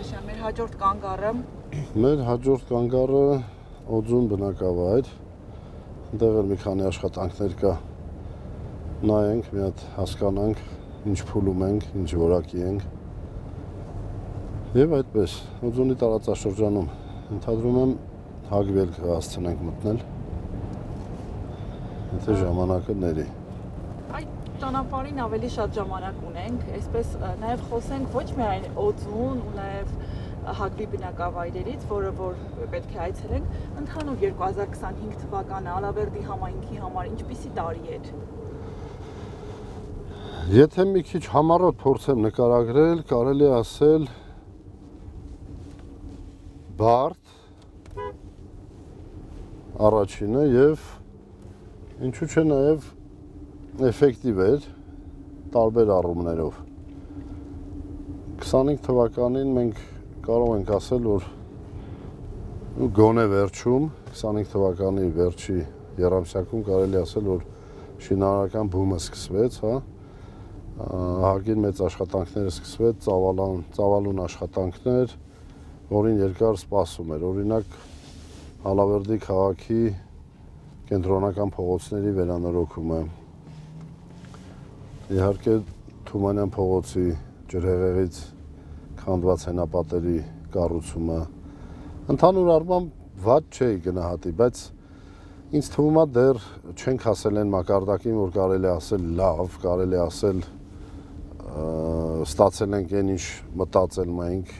Ղարաշյան, մեր հաջորդ կանգառը։ Մեր հաջորդ կանգառը Օձուն բնակավայր։ Այնտեղ էլ մի քանի աշխատանքներ կա։ Նայենք, մի հատ հասկանանք, ինչ փուլում ենք, ինչ որակի ենք։ Եվ այդպես, Օձունի տարածաշրջանում ընդհանրում եմ հագվել կհասցնենք մտնել։ Եթե ժամանակը ների։ Այդ ճանապարհին ավելի շատ ժամանակ ունենք, այսպես նաև խոսենք ոչ միայն Օձուն ու նաև Հակվի բնակավայրերից, որը որ պետք է այցելենք, ընդհանուր 2025 թվականը Ալավերդի համայնքի համար ինչպիսի տարի էր։ Եթե մի քիչ համառոտ փորձեմ նկարագրել, կարելի է ասել բարդ առաջինը եւ ինչու՞ չէ նաեւ էֆեկտիվ էր տարբեր առումներով։ 25 թվականին մենք կարող ենք ասել, որ գոնե վերջում 25 թվականի վերջի եռամսյակում կարելի ասել, որ շինարարական բումը սկսվեց, հա։ Հարկին մեծ աշխատանքները սկսվեց, ծավալուն աշխատանքներ, որին երկար սպասում էր։ Օրինակ Ալավերդի քաղաքի կենտրոնական փողոցների վերանորոգումը։ Իհարկե Թումանյան փողոցի ջրհեղեղից քանդված հենապատերի կառուցումը։ Ընդհանուր առմամբ վատ չէ գնահատի, բայց ինձ թվում է դեռ չենք հասել այն մակարդակին, որ կարելի ասել լավ, կարելի ասել ստացել ենք այն ինչ մտածել մենք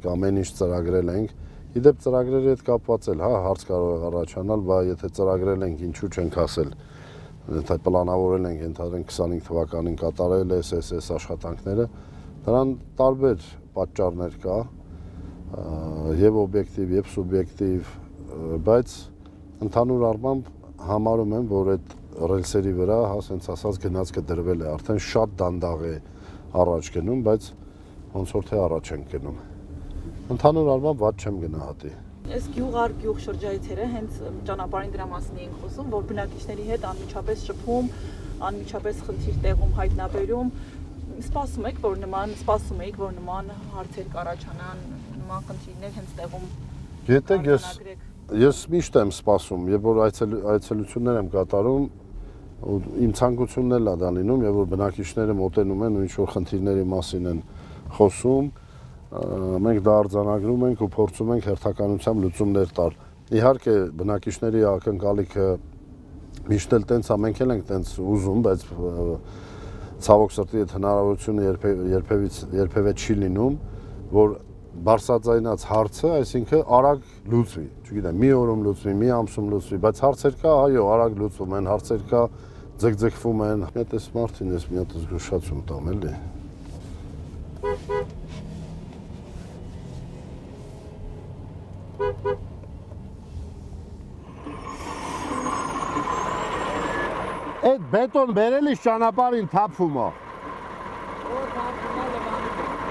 կամ այն ինչ ծրագրել ենք։ Իդեպ ծրագրերի հետ կապված էլ, հա, հարց կարող է առաջանալ, բա եթե ծրագրել ենք, ինչու չենք հասել։ Եթե պլանավորել ենք, ընդհանրեն 25 թվականին կատարել այս աշխատանքները, դրան տարբեր պատճառներ կա, եւ օբյեկտիվ, եւ սուբյեկտիվ, բայց ընդհանուր առմամբ համարում եմ, որ այդ ռելսերի վրա, հա, ասենց ասած գնացքը դրվել է, արդեն շատ դանդաղ է առաջ գնում, բայց ոնց որ թե առաջ ենք գնում։ Ընդհանուր առմամբ վատ չեմ գնահատի։ Այս գյուղ շրջայցերը հենց ճանապարհին դրա մասին ենք խոսում, որ բնակիչների հետ անմիջապես շփում, անմիջապես խնդիր տեղում հայտնաբերում։ Սպասում եք, որ նման հարցեր կառաջանան, նման խնդիրներ հենց տեղում։ Գիտեք, ես միշտ եմ սպասում, երբ որ այցելություններ եմ կատարում, իմ ցանկությունն էլ է դա լինում, եւ որ բնակիչները մոտենում են ու ինչ որ խնդիրների մասին են խոսում, մենք դա արձանագրում ենք ու փորձում ենք հերթականությամբ լուծումներ տալ։ Իհարկե բնակիչների ակնկալիքը միշտ էլ տենց է, մենք էլ ենք տենց ուզում, բայց ցավոք սրտի այդ հնարավորությունը երբևէ չի լինում, որ բարձրաձայնած հարցը, այսինքն արագ լուծվի, չգիտեմ, մի օրում լուծվի, մի ամսում լուծվի, բայց հարցեր կա, այո, արագ լուծվում են, հարցեր կա, ձգձգվում են։ Այդ էս մարդին ես մի հատ զգուշացում տամ էլի։ Այդ բետոն բերելիս ճանապարհին թափվում է։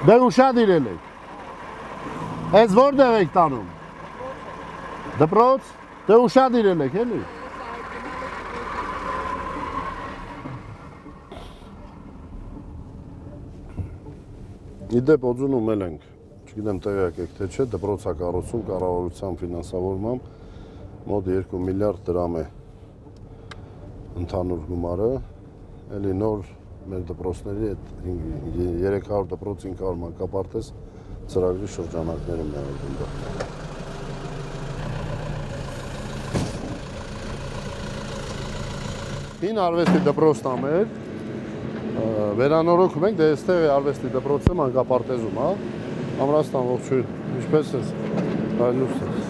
Դե ուշադիր եք։ Այս որտեղ եք տանում։ Դպրոց։ Դե ուշադիր եք, էլի։ Իդեպ Օձունում էլ ենք, չգիտեմ տեղյակ եք թե չէ, դպրոցա կառուցում կառավարության ֆինանսավորմամբ մոտ 2 միլիարդ դրամ է ընդհանուր գումարը, էլի նոր մեր դպրոցների այդ 300 դպրոց 500 մանկապարտեզ ծրագրի շրջանակներում է ալվում դա։ Հին արվեստի դպրոցն է մեր, վերանորոգում ենք, դե այստեղ է արվեստի դպրոցը մանկապարտեզում, հա։ Ամրաստան ողջույն, ինչպես ես, այլուս ես։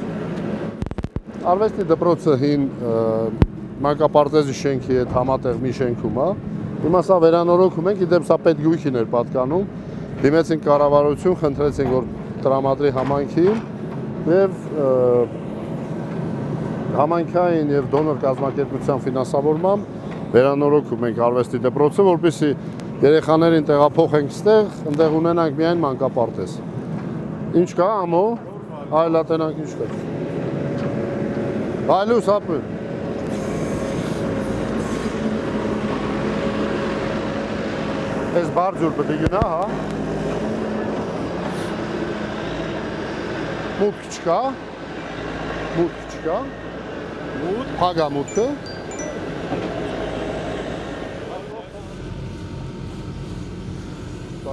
Արվեստի դպրոցը հին մանկապարտեզի շենքի հետ համատեղ մի շենքում է։ Հիմա սա վերանորոգում ենք, իդեպ սա պետգույքին էր պատկանում։ Դիմեցինք կառավարություն, խնդրեցինք, որ տրամադրի համայնքին եւ համայնքային եւ դոնոր կազմակերպության ֆինանսավորմամբ վերանորոգում ենք արվեստի դպրոցը, որպեսզի երեխաներին տեղափոխենք ստեղ, այնտեղ ունենանք միայն մանկապարտեզ։ Ինչ կա, ամո, այլ ատենանք ինչ կա։ Այլուս ապը։ Այս բարձուր պետք է գնա, հա։ Մուտք չկա։ Մուտք չկա։ Փագա մուտքը։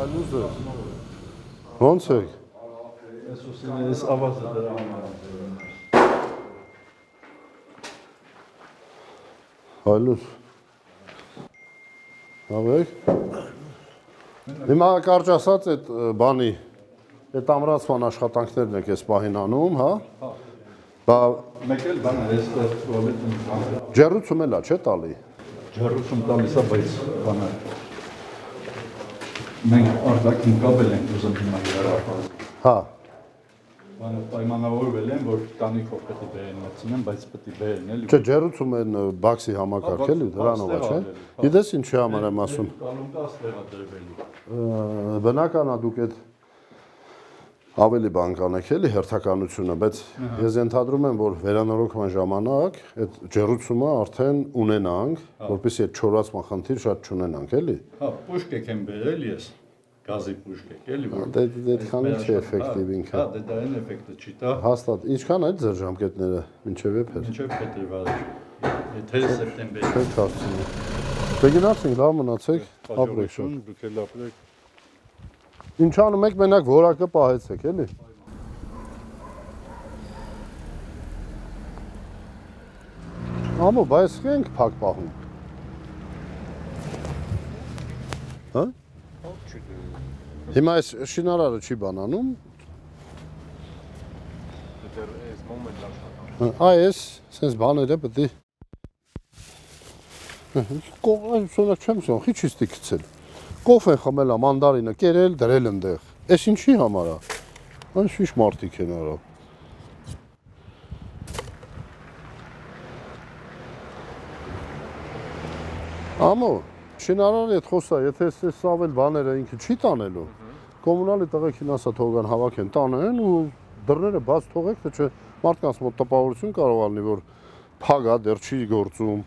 Այլուզը։ Ոնց եք։ Ես ավազը դրա համար։ Այլուզ։ Հավեք։ Հիմա կարճ ասած այդ բանի այդ ամրացման աշխատանքներն եք այս պահին անում, հա։ Բա Մեկ էլ բան է, ես տուալետն բան։ ջեռուցում էլա, չէ՞ տալի։ Ջեռուցում տալիս է, բայց բան է։ Մենք արտաքին կապել ենք ուզում հիմա իրարապահել։ Հա։ Բանը պայմանավորվել են, որ տանիքով պետք է բերեն մտցնեն, բայց պետք է բերեն էլի։ Չէ, ջեռուցում են բաքսի համակարգ էլի, դրանով է, չէ։ Գիտես ինչի համար եմ ասում։ Կալուն 10 տեղա դրվելու։ Բնական է դուք այդ ավելի բան կանեք էլի հերթականությունը, բայց ես ենթադրում եմ, որ վերանորոգման ժամանակ այդ ջեռուցումը արդեն ունենանք, որպեսզի այդ չորացման խնդիր շատ չունենանք, էլի։ Հա, պուշկեք եմ բերել ես, գազի պուշկեք, էլի որ։ Այդքանը չի էֆեկտիվ ինքը։ Հա, դե դա այն էֆեկտը չի տա։ Հաստատ, ինչքան է ձեր ժամկետները, մինչև երբ է։ Մինչև փետրվար։ Եթե սեպտեմբեր։ Չէ, կարծում եմ։ Դե գնացինք, լավ մնացեք, ապրեք շատ։ Դուք էլ ապրեք։ Ինչ անում եք, մենակ որակը պահեցեք, էլի։ Ամո, բայց ենք փակ պահում։ Հա? Հիմա այս շինարարը չի բանանում։ Այս, սենց բաները պետք է։ Կողը չեմ սոն, խի չիստի գցել։ Կոֆե խմելա, մանդարինը կերել, դրել ընդեղ։ Էս ինչի համար է։ Այն շիշ մարդիկ են արա։ Ամո, շինարարի հետ խոսա, եթե այս ավել բաները ինքը չի տանելու, կոմունալի տղեկին ասա թողան հավաքեն, տանեն ու դռները բաց թողեք, թե չէ մարդկանց մոտ տպավորություն կարող ալնի, որ փագա դեռ չի գործում։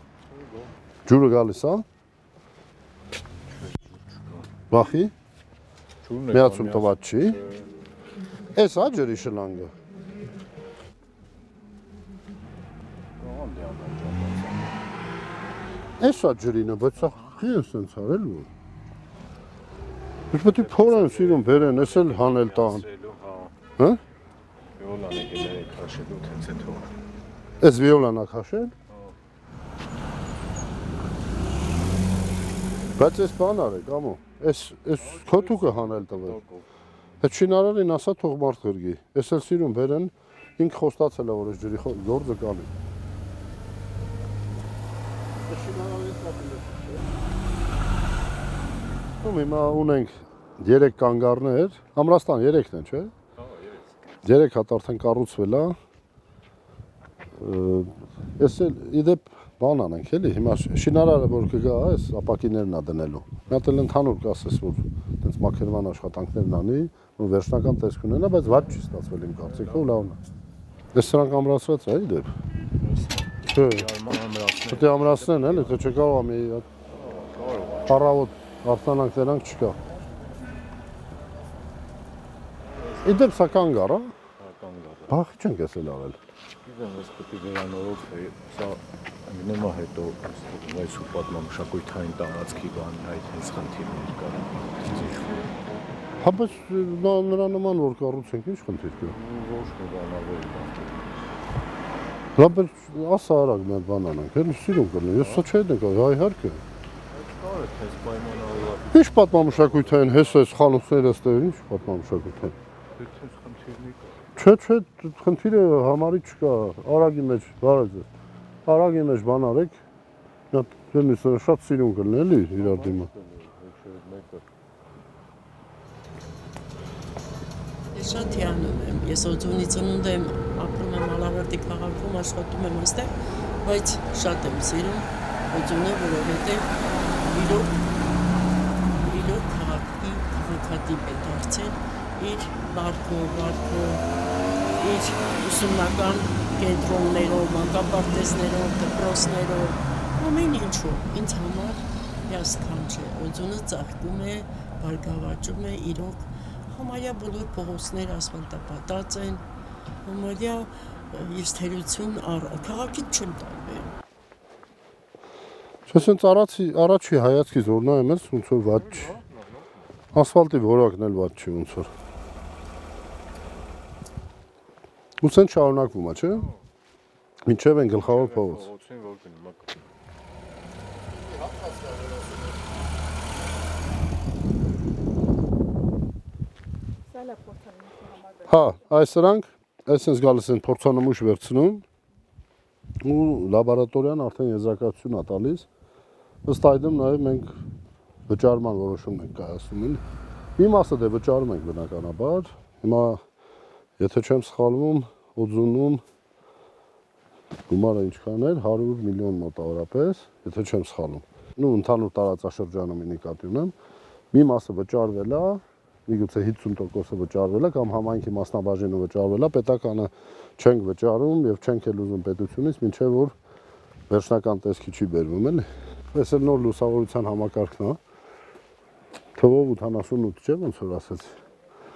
Ջուրը գալիս է։ Բախի։ Միացում տված չի։ Էս է ջրի շլանգը։ Էս է ջրինը, բայց սա խի է սենց արել որ։ Ես պետք է փորեն սիրում բերեն, էս էլ հանել տան։ Հա? Վիոլան եկել է քաշելու թենց է թող։ Էս վիոլան է քաշել։ Բայց էս բան արեք, ամո, էս քոթուկը հանել տվել։ Այդ շինարարին ասա թող մարդ գրգի, էս էլ սիրում բերեն, ինք խոստացել է, որ էս ջրի գործը կանի։ Էս շինարարին կապիլ է։ Հիմա ունենք 3 կանգառներ, Ամրաստան 3-ն են, չէ։ 3 հատ արդեն կառուցվել է։ Էս էլ իդեպ բան անենք էլի, հիմա շինարարը որ կգա, այս ապակիներն է դնելու։ Մի հատ էլ ընդհանուր կասես, որ այդպես մաքրման աշխատանքներն անի, ու վերջնական տեսք ունենա, բայց ված չի ստացվել իմ կարծիքով, լավն է։ Դες սրանք ամրացված է, իդեպ։ Չէ։ Պետք է ամրացնեն, էլի, թե չկարող է մի հատ առավոտ արտանանք դրանք չկա։ Իդեպ սա կանգար, հա։ Բախի չենք էսել արել։ Գիտեմ, ես պետք է վերանորոգ սա գնեմա հետո այս ու պատմամշակույթային տարածքի բանի այդ հենց խնդիրներ կան։ Հա, բայց նրա նման որ կառուցենք, ինչ խնդիր կա։ Ոչ մի բան ավելի բան։ Լավ, բայց ասա արագ մի հատ բան անենք, հենց սիրում կլինի, ես սա չէ նկա, հա իհարկե։ Կարո՞ղ է հենց պայմանավորված։ Ինչ պատմամշակույթային, հես այս խանութները ստեղ, ինչ պատմամշակույթային։ Հենց խնդիրներ կա։ Չէ, խնդիրը համարի չկա, արագի մեջ, բարեձ է։ Արագի մեջ բան արեք, դեմիս շատ սիրուն կլինի, էլի իրար դիմը։ Ես շատ հիանում եմ, ես Օձունի ծնունդ եմ, ապրում եմ Ալավերդի քաղաքում, աշխատում եմ այստեղ, բայց շատ եմ սիրում Օձունը, որովհետև իրոք քաղաքի քաղաքատիպ է դարձել իր բարքով, իր ուսումնական կենտրոններով, մանկապարտեզներով, դպրոցներով, ամեն ինչով, ինձ համար հիասքանչ է, Օձունը ծաղկում է, բարգավաճում է, իրոք համարյա բոլոր փողոցները ասֆալտապատած են, համարյա իր թերություն քաղաքից չեմ տարբերում։ Չսենց առաջի հայացքից որ նայում ես ոնց որ վատ չի։ Ասֆալտի որակն էլ վատ չի ոնց որ։ Ու սենց շարունակվում է, չէ՞։ Մինչև են գլխավոր փողոց։ Փողոցին որ գնում եք։ Սա լավ փորձանմունքի համար։ Հա, այս սրանք այսպես գալիս են փորձանմուշ վերցնում ու լաբորատորիան արդեն եզրակացություն է տալիս։ Ըստ այդմ նաև մենք վճարման որոշումն ենք կայացնում։ Մի մասը դե վճարում ենք բնականաբար։ Հիմա եթե չեմ սխալվում, օձունում գումարը ինչքան էր 100 միլիոն մոտավորապես, եթե չեմ սխալվում։ Նու ընդհանուր տարածաշրջանում նկատի ունեմ։ Մի մասը վճարվել է, միգուցե 50%-ը վճարվել է կամ համայնքի մասնաբաժինը վճարվել է, պետականը չենք վճարում եւ չենք էլ ուզում պետությունից, մինչեւ որ վերջնական տեսքի չի բերվում էլի։ Այս էլ նոր լուսավորության համակարգն է։ Թվով 88 չէ՞ ոնց որ ասեցի։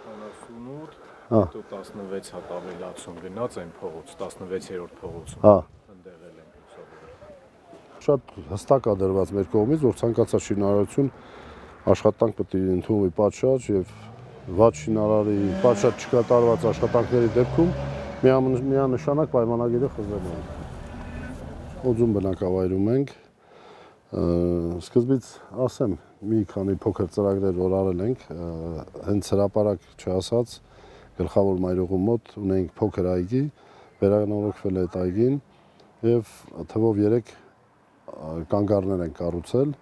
78 հետո 16 հատ ավելացում գնաց այն փողոց 16-րդ փողոցում։ Հա։ Ընդեղել ենք լուսավորել։ Շատ հստակ է դրված մեր կողմից, որ ցանկացած շինարարություն աշխատանք պետք է ընդունվի պատշաճ եւ վատ շինարարի պատշաճ չկատարված աշխատանքների դեպքում միանշանակ պայմանագիրը խզելու ենք։ Օձում բնակավայրում ենք։ Սկզբից ասեմ մի քանի փոքր ծրագրեր որ արել ենք, հենց հրապարակ չասած գլխավոր մայրուղու մոտ ունենք փոքր այգի, վերանորոգվել է այդ այգին եւ թվով 3 կանգառներ են կառուցել։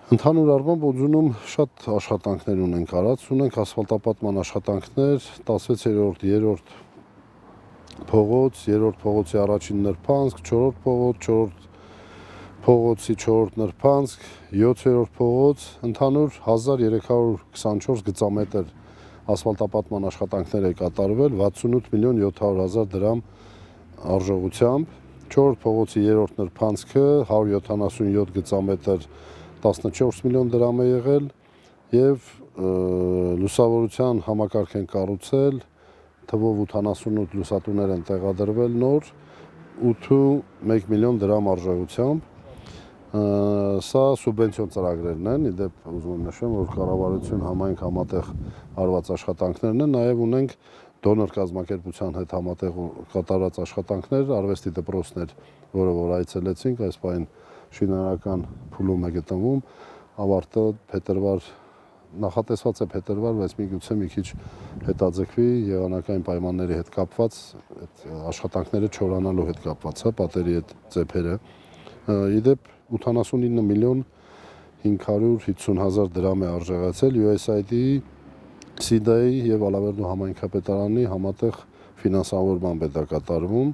Ընդհանուր առմամբ Օձունում շատ աշխատանքներ ունենք արած, ունենք ասֆալտապատման աշխատանքներ, 16-րդ, 3-րդ փողոց, 3-րդ փողոցի առաջին նրբանցք, 4-րդ փողոց, 4-րդ փողոցի 4-րդ նրբանցք, 7-րդ փողոց, ընդհանուր 1324 գծամետր ասֆալտապատման աշխատանքներ է կատարվել 68 միլիոն 700 հազար դրամ արժողությամբ, 4-րդ փողոցի 3-րդ նրբանցքը 177 գծամետր 14 միլիոն դրամ է եղել եւ լուսավորության համակարգ են կառուցել, թվով 88 լուսատուներ են տեղադրվել նոր 8.1 միլիոն դրամ արժողությամբ։ Սա սուբվենցիոն ծրագրերն են, իդեպ ուզում եմ նշեմ, որ կառավարություն համայնք համատեղ արված աշխատանքներն են, նաեւ ունենք դոնոր կազմակերպության հետ համատեղ կատարած աշխատանքներ, արվեստի դպրոցներ, որը որ այցելեցինք, այս պայն շինարարական փուլում է գտնվում, ավարտը փետրվար նախատեսված է փետրվար, բայց միգուցե մի քիչ հետաձգվի եղանակային պայմանների հետ կապված, այդ աշխատանքները չորանալու հետ կապված, հա, պատերի այդ ծեփերը։ Իդեպ 89 միլիոն 550 հազար դրամ է արժեղացել USAID-ի, SIDA-ի եւ Ալավերդու համայնքապետարանի համատեղ ֆինանսավորմամբ է դա կատարվում։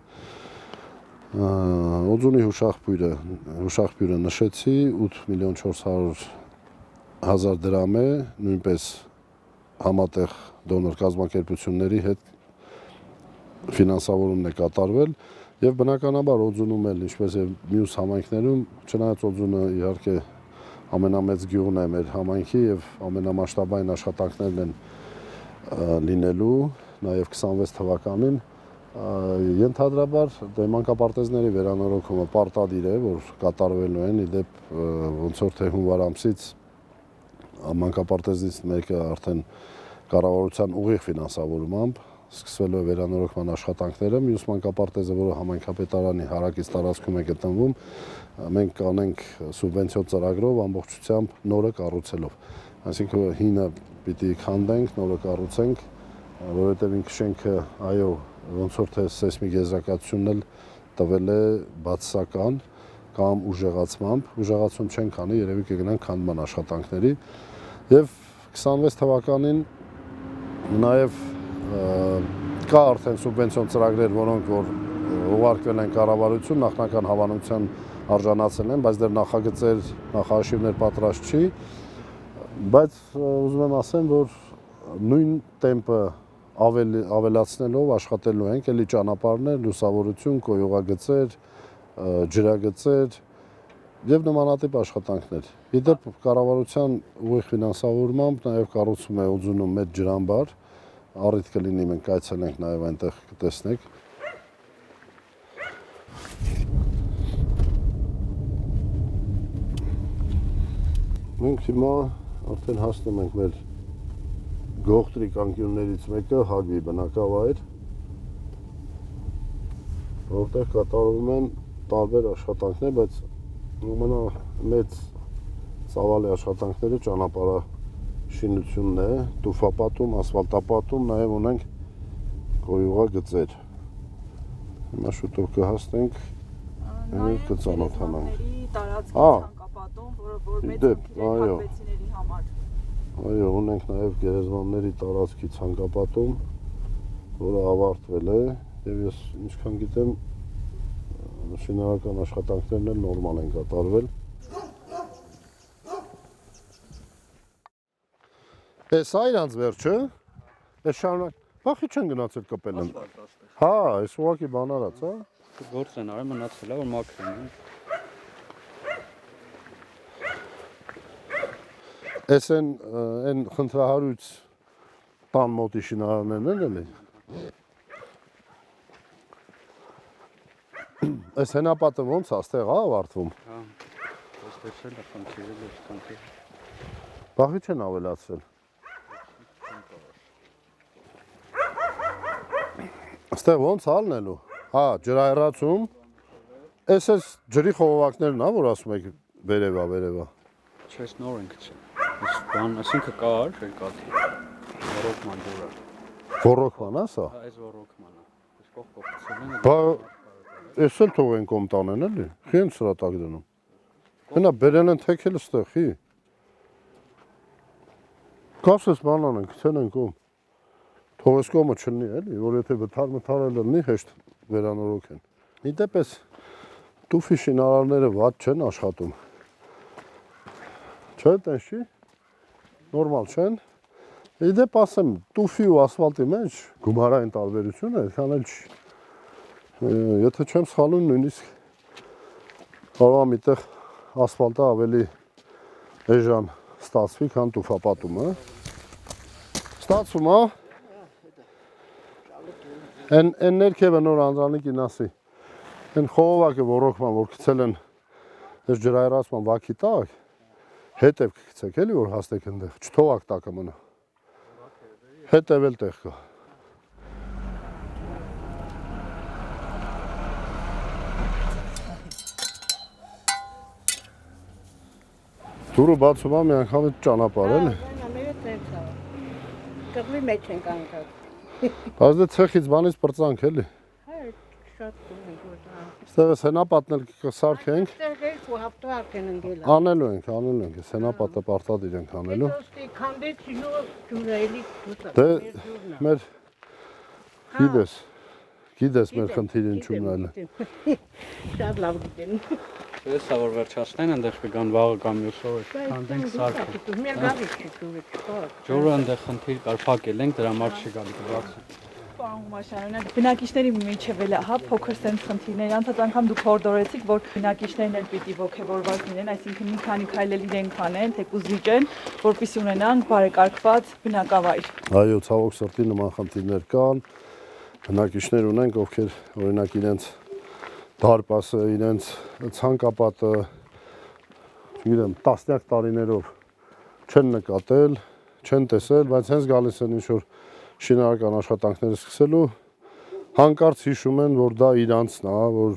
Օձունի հուշախբյուրը նշեցի 8 միլիոն 400 հազար դրամ է, նույնպես համատեղ դոնոր կազմակերպությունների հետ ֆինանսավորումն է կատարվել եւ բնականաբար Օձունում էլ ինչպես եւ մյուս համայնքներում, չնայած Օձունը իհարկե ամենամեծ գյուղն է մեր համայնքի եւ ամենամասշտաբային աշխատանքներն են լինելու նաեւ 26 թվականին ենթադրաբար մանկապարտեզների վերանորոգումը պարտադիր է, որ կատարվելու են, իդեպ ոնց որ թե հունվար ամսից մանկապարտեզից մեկը արդեն կառավարության ուղիղ ֆինանսավորմամբ սկսվելու է վերանորոգման աշխատանքները, մյուս մանկապարտեզը, որը համայնքապետարանի հարակից տարածքում է գտնվում, մենք կանենք սուբվենցիոն ծրագրով ամբողջությամբ նորը կառուցելով։ Այսինքն հինը պիտի քանդենք, նորը կառուցենք, որովհետև ինքը շենքը, այո, ոնց որ թե սեյսմիկ եզրակացությունն էլ տվել է բացասական կամ ուժեղացում չենք անի, երևի կգնանք քանդման աշխատանքների եւ 26 թվականին նաեւ կա արդեն սուբվենցիոն ծրագրեր, որոնք որ ուղարկվել են կառավարություն, նախնական հավանության արժանացել են, բայց դեռ նախագծեր, նախաշիվներ պատրաստ չի, բայց ուզում եմ ասեմ, որ նույն տեմպը ավելացնելով աշխատելու ենք, էլի ճանապարհներ, լուսավորություն, կոյուղագծեր, ջրագծեր եւ նմանատիպ աշխատանքներ։ Իդեպ կառավարության ուղիղ ֆինանսավորմամբ նաեւ կառուցում է Օձունում մեծ ջրամբար, առիթ կլինի մենք այցելենք նաև այնտեղ կտեսնենք։ Մենք հիմա արդեն հասնում ենք մեր գողտրիկ անկյուններից մեկը Հագվի բնակավայր, որտեղ կատարվում են տարբեր աշխատանքներ, բայց ամենամեծ ծավալի աշխատանքները ճանապարհաշինությունն է, տուֆապատում, ասֆալտապատում, նաև ունենք գոյուղագծեր։ Հիմա շուտով կհասնենք եւ կծանոթանանք։ Տարածքի ցանկապատում, որ մեծ հատվածների համար։ Այո, ունենք նաև գերեզմանների տարածքի ցանկապատում, որը ավարտվել է, եւ ես ինչքան գիտեմ, շինարարական աշխատանքներն էլ նորմալ են կատարվել։ Էս այրանց վերջը, էս շարունակ, բախի չեն գնացել կպել են։ Հա, էս ուղղակի բան արած, հա։ Գործ են արել, մնացել է, որ մաքրեն։ Էս են խնդրահարույց տան մոտի շինարարներն են էլի։ Էս հենապատը ոնց է, ստեղ է ավարտվում։ Հա, ես վերջել է խնդիրը, ես խնդիր։ Բախի չեն ավելացրել։ Ստեղ ոնց ալնելու։ Հա, ջրահեռացում։ Էս ջրի խողովակներն ա, որ ասում եք վերևա։ Չես նոր ենք չէ։ Այս բան, այսինքն կար, երկաթի։ Ռոկման ջուրը։ Ռոկման է սա։ Հա, այս ռոկմանը։ Այս կողքով են։ Բա էս էլ թողեն կոմ տանեն էլի։ Խի են սրա տակ դնում։ Հենա բերել են թեքել ստեղ, խի։ Կասես բանան են, գցեն են կոմ։ Թող այս կոմը չլնի էլի, որ եթե վթար-մթարը լնի, հեշտ վերանորոգ են։ Իդեպ էս տուֆի շինարարները վատ չեն աշխատում։ Չէ, տենց չի։ Նորմալ չեն։ Իդեպ ասեմ, տուֆի ու ասֆալտի մեջ գումարային տարբերությունը այդքան էլ չի։ Եթե չեմ սխալվում, նույնիսկ կարող եմ այդտեղ ասֆալտը ավելի էժան ստացվի, քան տուֆապատումը։ Ստացվում, հա։ Են ներքևը նոր անձանիկին ասի, են խողովակը ոռոգման, որ գցել են այս ջրահեռացման վաքի տակ, հետև կգցեք էլի, որ հասնեք ընդեղ, չթողակ տակը մնա, հետև էլ տեղ կա։ Դուրը բացում է մի անգամ ճանապարհ էլի։ Կղմի մեջ ենք անկած։ Բայց դե ցեխից բանից պրծանք էլի։ Հա, շատ կում ենք որ դա։ Ստեղ էս հենապատն էլ կսարքենք։ Այստեղ երկու հապտա արկեն ընկել։ Անելու ենք։ Էս հենապատը պարտադիր ենք անելու։ Ոստի քանդեց ջուրը էլի դուտա։ Դե մեր գիտես մեր խնդիրը ինչու՞մն է։ Շատ լավ գիտեմ։ Հեսա որ վերջացնեն, այնտեղ կգան վաղը կամ մյուս օրը, քանդենք սարքը։ Մեր գալի չի ջուրը չկա։ Ջուրը այնտեղ խնդիր կար, փակել ենք, դրա համար չի գալի կբացի։ Պարոն Մաշարյան, բնակիչների միջև էլ հա փոքր sense խնդիրներ, անցած անգամ դուք հորդորեցիք, որ բնակիչներն էլ պիտի ողջավորված լինեն, այսինքն մի քանի քայլ էլ իրենք անեն, թեկուզ զիջեն, որպեսզի ունենան բարեկարգված բնակավայր։ Այո, ցավոք սրտի նման խնդիրներ կան։ Բնակիչներ ունենք, ովքեր օրինակ իրենց դարպասը, իրենց ցանկապատը, չգիտեմ, տասնյակ տարիներով չեն նկատել, չեն տեսել, բայց հենց գալիս են ինչ-որ շինարարական աշխատանքները սկսելու, հանկարծ հիշում են, որ դա իրանցն է, որ,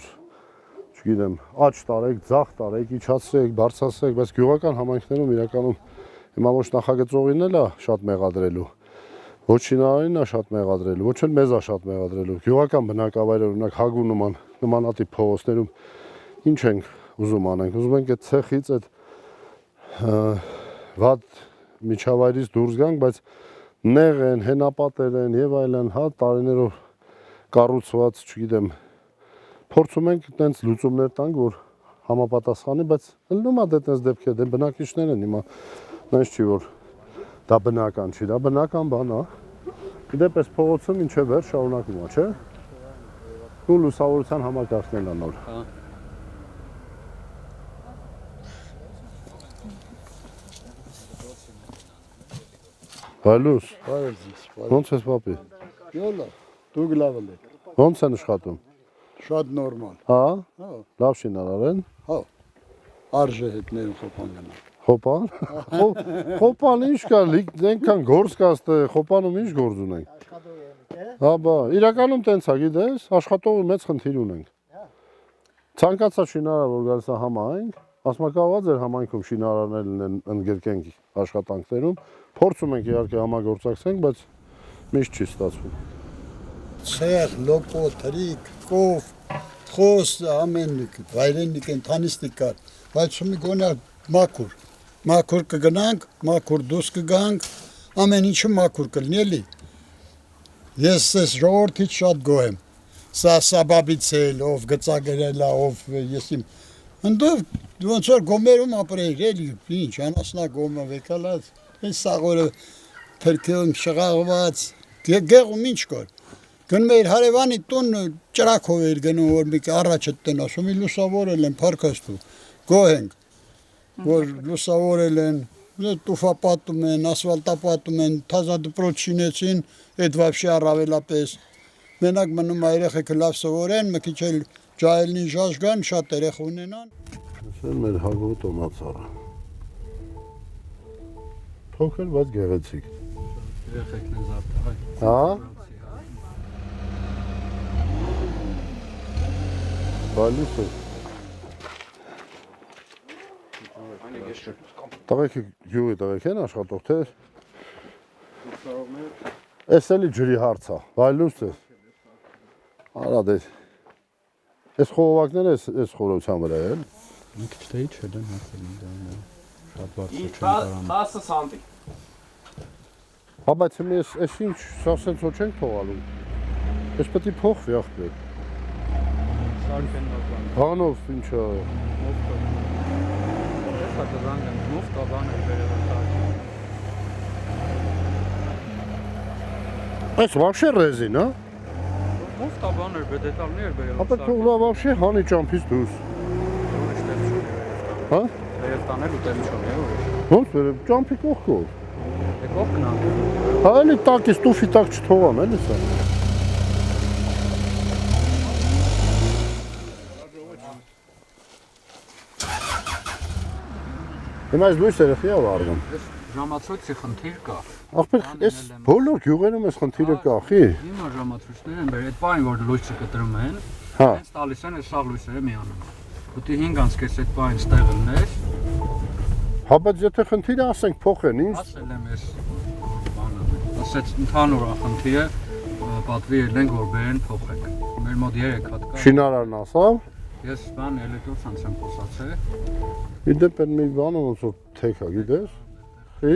չգիտեմ, աճ տարեք, ձախ տարեք, իջացրեք, բարձրացրեք, բայց գյուղական համայնքներում իրականում հիմա ոչ նախագծողին էլ է շատ մեղադրելու, ոչ շինարարին է շատ մեղադրելու, ոչ էլ մեզ է շատ մեղադրելու։ Գյուղական բնակավայրեր, օրինակ Հագու նմանատիպ փողոցներում ինչ ենք ուզում անենք։ Ուզում ենք այդ ցեխից, այդ վատ միջավայրից դուրս գանք, բայց նեղ են, հենապատեր են եւ այլն, հա, տարիներով կառուցված, չգիտեմ, փորձում ենք այտենց լուծումներ տանք, որ համապատասխանի, բայց ելնում է այտենց դեպքեր, դե բնակիչներ են հիմա, այնց չի որ դա բնական չի, դա բնական բան է։ Իդեպ այս փողոցը մինչև վեր շարունակվում է, չէ՞։ Ու լուսավորության համակարգներն են նոր։ Հա։ Բայլուս, Բարեզիս, ոնց ես պապի։ Յոլա, դու գլավել եք։ Ոնց են աշխատում։ Շատ նորմալ։ Հա, Հա, լավ շինարար են։ հա։ Արժե հետներում խոփան գնա։ Խոպան։ Խոպան ինչ կա, այնքան գործ կա ստե, խոպանում ինչ գործ ունենք։ Հա, բա, իրականում տենց է, գիտես, աշխատողի մեծ խնդիր ունենք։ Ցանկացած շինարար, որ գալիս է համայնք, ասմակահված էր համայնքում շինարարներն ընդգրկենք աշխատանքներում, փորձում ենք իհարկե համագործակցենք, բայց միշտ չի ստացվում։ Ցեր, լոկո, թրիկ, կով, խոս, ամենիկ, վայրենիկ, ընտանիստիկ կար, բայց ումի գոնա մաքուր։ Մաքուր կգնանք, մաքուր դուրս կգանք, ամեն ինչը մաքուր կլինի էլի։ Ես ես ժողովրդից շատ գոհ եմ։ Սա սաբաբից էլ, ով գծագրել է, ով ես իմ ընդով ոնց որ գոմերում ապրեի, էլի, ինչ, անասնա գոմը վեկալած, այս սաղորը թրքում շղաղված, գեղում ինչ կար։ Գնում էիր հարևանի տուն ճրակով էիր գնում, որ մի առաջը տնի ասում, լուսավորել են, փառքաստու, գոհ ենք, որ լուսավորել են, տուֆապատում են, ասֆալտապատում են, թազա դպրոց շինեցին, այդ վաբշե առավելապես։ Մենակ մնում է երեխեքը լավ սովորեն, մի քիչ էլ ջահելնին ժաժգան, շատ երեխա ունենան։ Սեն մեր հագու տոնածառը։ Փոքր, բայց գեղեցիկ։ Երեխեքն են զարդը, հայ։ Հա։ Բայլուս է։ Տղեքի գյուղի տղեք են աշխատող, թե։ Էս էլի ջրի հարց է, բայլուս է։ Արա դե։ Այս խողովակները այս խորության վրա են։ Մի քիչ թե չէ դեն հասել ինձ շատ բարձր չեն կարան։ 10 սանտի։ Հա բայց ես ինչ, սա սենց ոչ ենք թողալու։ Ես պետք է փոխվի ախպետ։ Սարք են բան։ Հանով ինչա։ Հա դրան են մուֆտ բան է վերել սարք։ Այս вообще ռեզին, հա։ Մուֆտ բան է, դետալներ վերել։ Ապա թողնա вообще հանի ճամփից դուրս։ Հա։ Եվ տանել ուտել չունի, ուրիշ։ Ոնց վերել ճամփի կողքով։ Եկող գնանք։ Հա էլի տակի ստուֆի տակ չթողամ, էլի սա։ Հիմա այս լույսերը խիա վառվում։ Ժամացույցի խնդիր կա։ Ախպեր, այս բոլոր գյուղերում այս խնդիրը կա, խի։ Հիմա ժամացույցներ են բեր, այդ բան որ լույսը կտրում են, Հա։ հենց տալիս են այս սաղ լույսերը միանում։ Ուտի 5 անցկես այդ բան ստեղ լներ։ Հա բայց եթե խնդիրը ասենք փոխեն, ինչ։ Ասել եմ ես բանը։ Ասեց ընդհանուր խնդիրը պատվի ելենք որ բերեն փոխեք։ Մեր մոտ 3 հատ կա։ Շինարարն ասավ։ Ես բան էլեկտրոնց եմ խոսացել։ Իդեպ են մի բանը ոնց որ թեքա, գիտես։ Խի։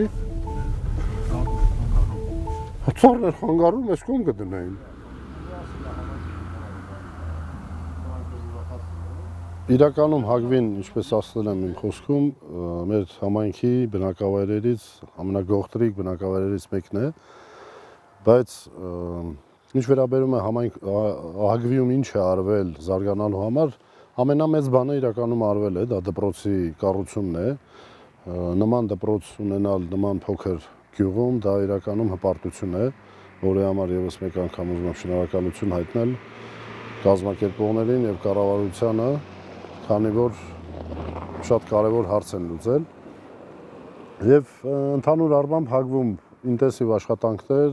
Հացարներ խանգարում ես կոմ կդնային։ Իրականում Հագվին, ինչպես ասել եմ իմ խոսքում, մեր համայնքի բնակավայրերից ամենագողտրիկ բնակավայրերից մեկն է, բայց ինչ վերաբերում է Հագվիում ինչ է արվել զարգանալու համար, ամենամեծ բանը իրականում արվել է, դա դպրոցի կառուցումն է, նման դպրոց ունենալ նման փոքր գյուղում, դա իրականում հպարտություն է, որի համար եւս մեկ անգամ ուզում եմ շնորհակալություն հայտնել կազմակերպողներին եւ կառավարությանը, քանի որ շատ կարևոր հարց են լուծել եւ ընդհանուր առմամբ Հագվում ինտենսիվ աշխատանքներ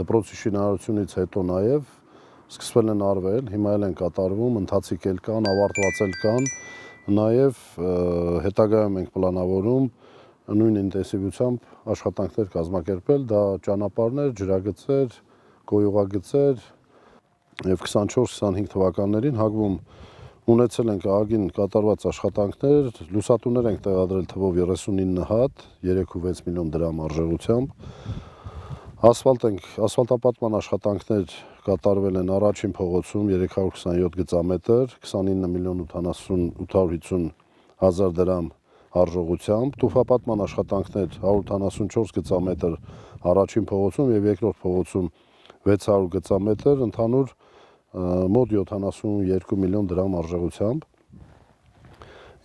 դպրոցի շինարարությունից հետո նաեւ սկսվել են արվել, հիմա էլ են կատարվում, ընթացիկ էլ կան, ավարտված էլ կան, նաեւ հետագայում ենք պլանավորում նույն ինտենսիվությամբ աշխատանքներ կազմակերպել, դա ճանապարհներ, ջրագծեր, գոյուղագծեր եւ 24-25 թվականներին Հագվում ունեցել ենք ԱԳ-ին կատարված աշխատանքներ, լուսատուներ ենք տեղադրել թվով 39 հատ, 3.6 միլիոն դրամ արժողությամբ։ Ասֆալտապատման աշխատանքներ կատարվել են առաջին փողոցում 327 գծամետր, 29 միլիոն 850 հազար դրամ արժողությամբ, տուֆապատման աշխատանքներ 184 գծամետր առաջին փողոցում եւ երկրորդ փողոցում 600 գծամետր, ընդհանուր մոտ 72 միլիոն դրամ արժողությամբ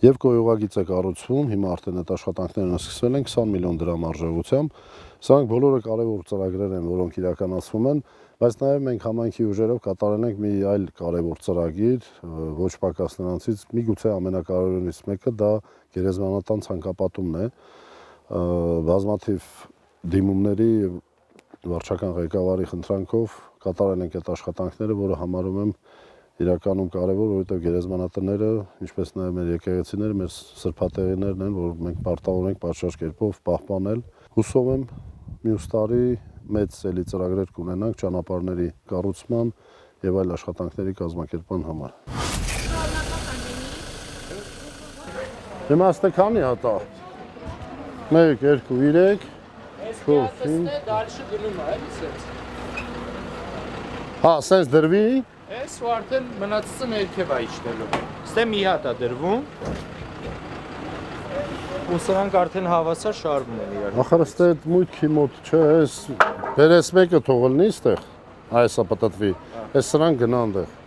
Եվ գոյողագիծ է կառուցվում, հիմա արդեն այդ աշխատանքներն սկսվել են 20 միլիոն դրամ արժողությամբ։ Սրանք բոլորը կարևոր ծրագրեր են, որոնք իրականացվում են, բայց նաև մենք համայնքի ուժերով կատարել ենք մի այլ կարևոր ծրագիր, ոչ պակաս նրանցից, միգուցե ամենակարևորներից մեկը դա գերեզմանատան ցանկապատումն է, բազմաթիվ դիմումների եւ վարչական ղեկավարի խնդրանքով կատարել ենք այդ աշխատանքները, որը համարում եմ իրականում կարևոր, որովհետև գերեզմանատները, ինչպես նաև մեր եկեղեցիները, մեր սրբատեղիներն են, որ մենք պարտավոր ենք պատշաճ կերպով պահպանել։ Հուսով եմ մյուս տարի մեծ էլի ծրագրեր կունենանք ճանապարհների կառուցման եւ այլ աշխատանքների կազմակերպման համար։ Հիմա ստեքանի հատա։ 1 2 3 4 5 Դալշը գնում է, էլի սենց։ Հա, սենց դրվի։ Էս ու արդեն մնացածը ներքև է իջնելու։ Ստե մի հատ է դրվում։ Ու սրանք արդեն հավասար շարվում են իրար։ Ախր ստե այդ մույթքի մոտ, չէ, էս վերես մեկը թողելնի ստեղ, այսա պատտվի, էս սրանք գնան դեղ։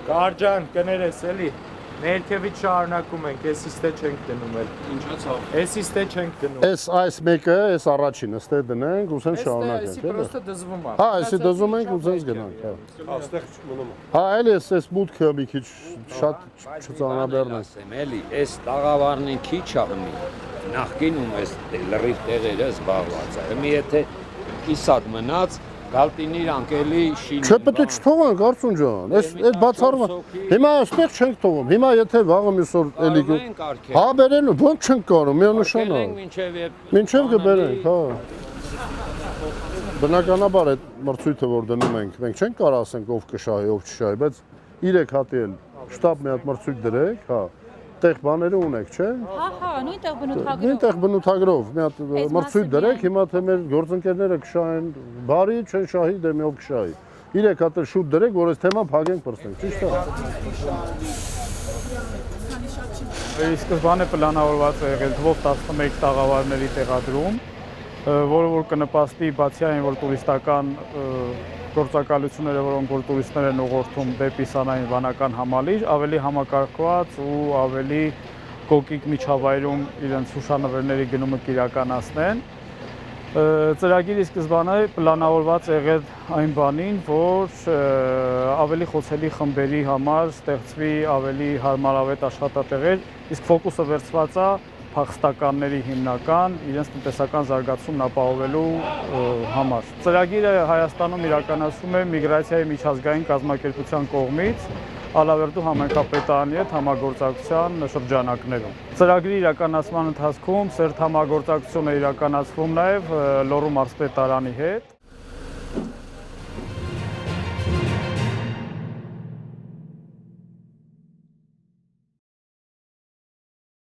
Կարջան, կներես էլի։ Ներքևից շարունակում ենք, էս իստե չենք դնում էլ։ Ինչա՞ ցավ։ Էս իստե չենք դնում։ Այս մեկը, այս առաջինը ստե դնենք, ու սենց շարունակենք, էլի։ Էսի պրոստը դզվում է։ Հա, էսի դզում ենք ու սենց գնանք, հա։ Աստեղ մնում է։ Հա, էլի էս մուտքը մի քիչ շատ չծանրաբեռնենք։ Էլի, այս տաղավարն քիչ աղմի։ Նախկինում էս լրիվ տեղերը զբաղված է։ Մի եթե կիսատ մնաց, գալտին իրանք էլի շին։ Չէ, պետք է չթողանք, Արծուն ջան։ Այս բացառումը։ Հիմա այստեղ չենք թողում։ Հիմա եթե վաղը մյուս օր էլի հա բերելու, ո՞նց չենք կարող, միանշանակ։ Մինչև կբերենք, հա։ Բնականաբար այդ մրցույթը որ դնում ենք, մենք չենք կարող ասենք ով կշահի, ով չշահի, բայց 3 հատի էլ շտաբ մի հատ մրցույթ դրեք, հա։ Տեղ բաները ունեք, չէ՞։ Հա, նույնտեղ բնութագրով։ Նույնտեղ բնութագրով մի հատ մրցույթ դրեք, հիմա թե մեր գործընկերները կշահեն, բարի չեն շահի, դե մի ով կշահի։ 3 հատ շուտ դրեք, որ այս թեման փակենք բրցենք, ճիշտ է։ Սկզբանե պլանավորված է եղել թվով 11 տաղավարների տեղադրում, որը որ կնպաստի բացի այն, որ տուրիստական գործակալությունները, որոնք որ տուրիստներ են ուղղորդում դեպի սանային վանական համալիր, ավելի համակարգված ու ավելի կոկիկ միջավայրում իրենց հուշանվերների գնումը կիրականացնեն։ Ծրագիրի սկզբանե պլանավորված եղել այն բանին, որ ավելի խոցելի խմբերի համար ստեղծվի ավելի հարմարավետ աշխատատեղեր, իսկ ֆոկուսը վերցված է փախստականների հիմնական իրենց տնտեսական զարգացումն ապահովելու համար։ Ծրագիրը Հայաստանում իրականացվում է միգրացիայի միջազգային կազմակերպության կողմից Ալավերդու համայնքապետարանի հետ համագործակցության շրջանակներում։ Ծրագրի իրականացման ընթացքում սերտ համագործակցություն է իրականացվում նաև Լոռու մարզպետարանի հետ։